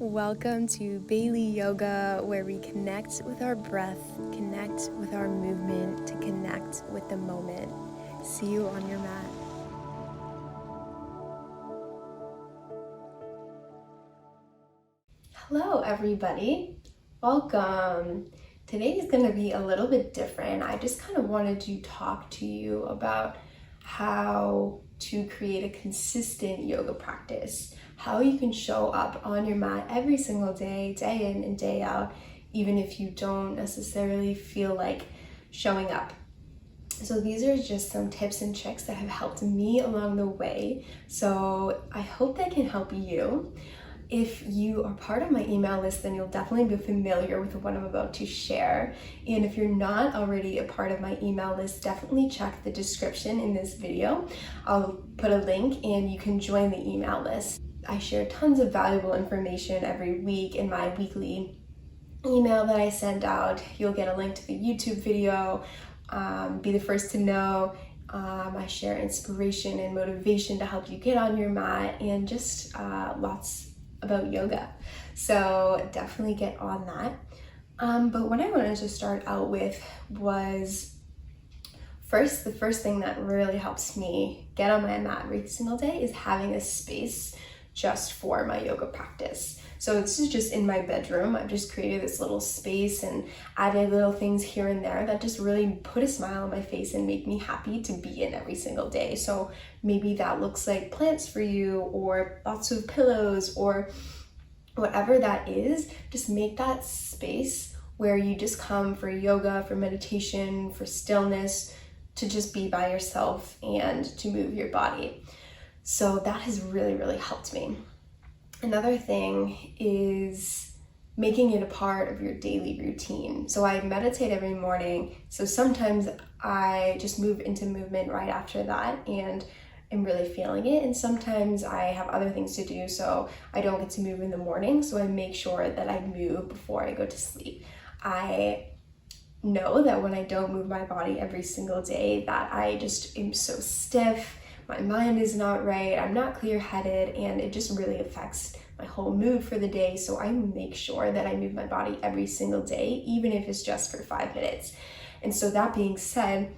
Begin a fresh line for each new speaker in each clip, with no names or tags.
Welcome to Baileyyyoga, where we connect with our breath, connect with our movement, to connect with the moment. See you on your mat. Hello, everybody. Welcome. Today is going to be a little bit different. I just kind of wanted to talk to you about how to create a consistent yoga practice, how you can show up on your mat every single day, day in and day out, even if you don't necessarily feel like showing up. So these are just some tips and tricks that have helped me along the way. So I hope they can help you. If you are part of my email list, then you'll definitely be familiar with what I'm about to share. And if you're not already a part of my email list, definitely check the description in this video. I'll put a link and you can join the email list. I share tons of valuable information every week in my weekly email that I send out. You'll get a link to the YouTube video, be the first to know. I share inspiration and motivation to help you get on your mat, and just lots about yoga. So definitely get on that. But what I wanted to start out with was the first thing that really helps me get on my mat every single day is having a space just for my yoga practice. So this is just in my bedroom. I've just created this little space and added little things here and there that just really put a smile on my face and make me happy to be in every single day. So maybe that looks like plants for you, or lots of pillows, or whatever that is. Just make that space where you just come for yoga, for meditation, for stillness, to just be by yourself and to move your body. So that has really, really helped me. Another thing is making it a part of your daily routine. So I meditate every morning. So sometimes I just move into movement right after that and I'm really feeling it. And sometimes I have other things to do, so I don't get to move in the morning. So I make sure that I move before I go to sleep. I know that when I don't move my body every single day, that I just am so stiff. My mind is not right, I'm not clear-headed, and it just really affects my whole mood for the day. So I make sure that I move my body every single day, even if it's just for 5 minutes. And so that being said,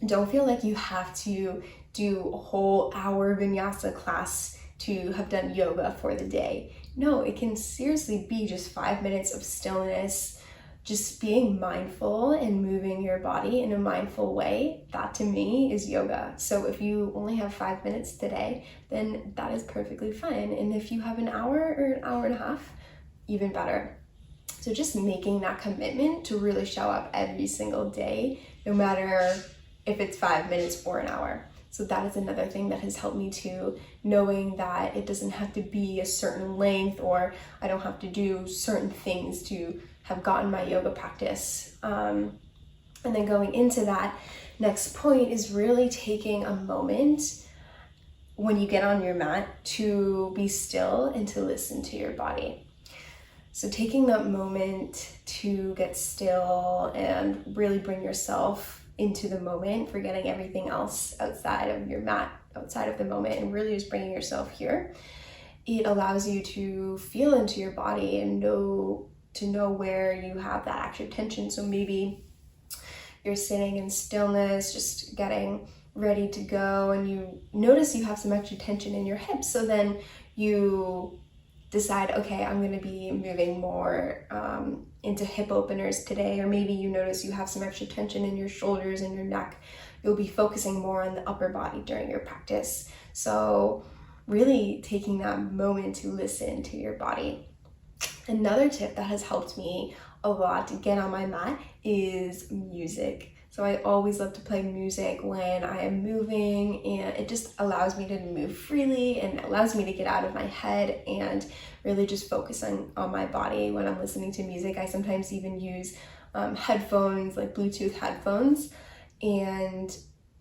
don't feel like you have to do a whole hour vinyasa class to have done yoga for the day. No, it can seriously be just 5 minutes of stillness, just being mindful and moving your body in a mindful way. That to me is yoga. So if you only have 5 minutes today, then that is perfectly fine. And if you have an hour or an hour and a half, even better. So just making that commitment to really show up every single day, no matter if it's 5 minutes or an hour. So that is another thing that has helped me too, knowing that it doesn't have to be a certain length, or I don't have to do certain things to have gotten my yoga practice. And then going into that next point is really taking a moment when you get on your mat to be still and to listen to your body. So taking that moment to get still and really bring yourself into the moment, forgetting everything else outside of your mat, outside of the moment, and really just bringing yourself here. It allows you to feel into your body and know where you have that extra tension. So maybe you're sitting in stillness, just getting ready to go, and you notice you have some extra tension in your hips. So then you decide, okay, I'm going to be moving more into hip openers today. Or maybe you notice you have some extra tension in your shoulders and your neck. You'll be focusing more on the upper body during your practice. So really taking that moment to listen to your body. Another tip that has helped me a lot to get on my mat is music. So I always love to play music when I am moving, and it just allows me to move freely and allows me to get out of my head and really just focus on my body when I'm listening to music. I sometimes even use headphones, like Bluetooth headphones, and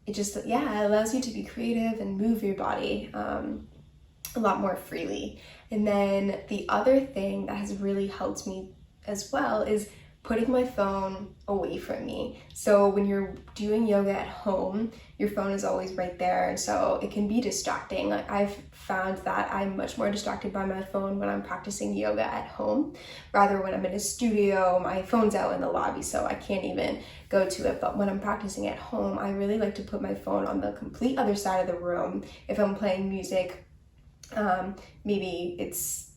it just, it allows you to be creative and move your body a lot more freely. And then the other thing that has really helped me as well is putting my phone away from me. So when you're doing yoga at home, your phone is always right there, and so it can be distracting. Like, I've found that I'm much more distracted by my phone when I'm practicing yoga at home, rather when I'm in a studio, my phone's out in the lobby, so I can't even go to it. But when I'm practicing at home, I really like to put my phone on the complete other side of the room. If I'm playing music, maybe it's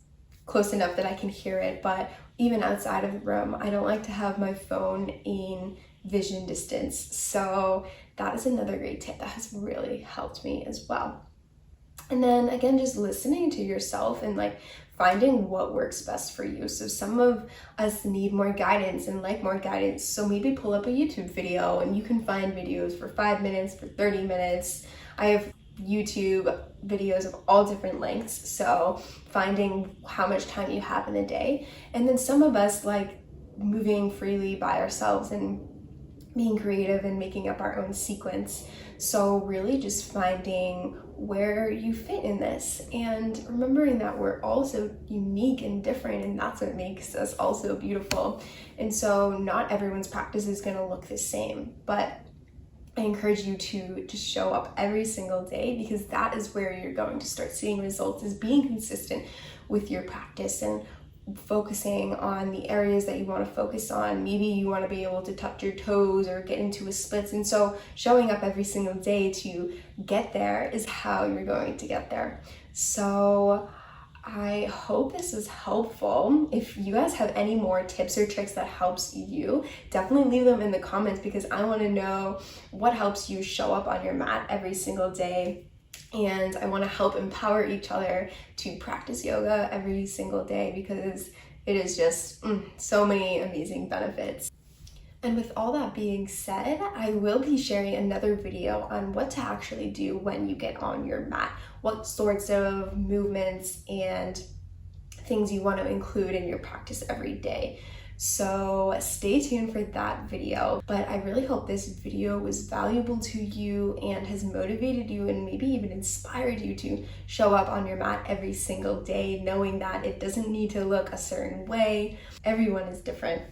close enough that I can hear it, but even outside of the room, I don't like to have my phone in vision distance. So that is another great tip that has really helped me as well. And then again, just listening to yourself and like finding what works best for you. So some of us need more guidance and like more guidance. So maybe pull up a YouTube video, and you can find videos for 5 minutes, for 30 minutes. I have YouTube videos of all different lengths, so finding how much time you have in the day. And then some of us like moving freely by ourselves and being creative and making up our own sequence. So really just finding where you fit in this, and remembering that we're also unique and different, and that's what makes us also beautiful. And so not everyone's practice is going to look the same, but I encourage you to just show up every single day, because that is where you're going to start seeing results, is being consistent with your practice and focusing on the areas that you want to focus on. Maybe you want to be able to touch your toes or get into a splits, and so showing up every single day to get there is how you're going to get there. So I hope this was helpful. If you guys have any more tips or tricks that helps you, definitely leave them in the comments, because I want to know what helps you show up on your mat every single day. And I want to help empower each other to practice yoga every single day, because it is just so many amazing benefits. And with all that being said, I will be sharing another video on what to actually do when you get on your mat, what sorts of movements and things you want to include in your practice every day. So stay tuned for that video. But I really hope this video was valuable to you and has motivated you and maybe even inspired you to show up on your mat every single day, knowing that it doesn't need to look a certain way. Everyone is different.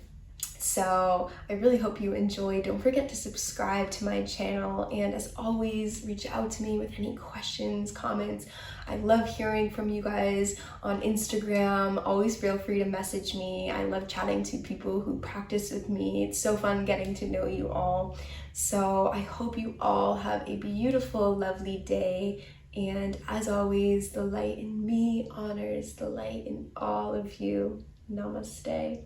So I really hope you enjoy. Don't forget to subscribe to my channel, and as always, reach out to me with any questions, comments. I love hearing from you guys on Instagram. Always feel free to message me. I love chatting to people who practice with me. It's so fun getting to know you all. So I hope you all have a beautiful, lovely day. And as always, the light in me honors the light in all of you. Namaste.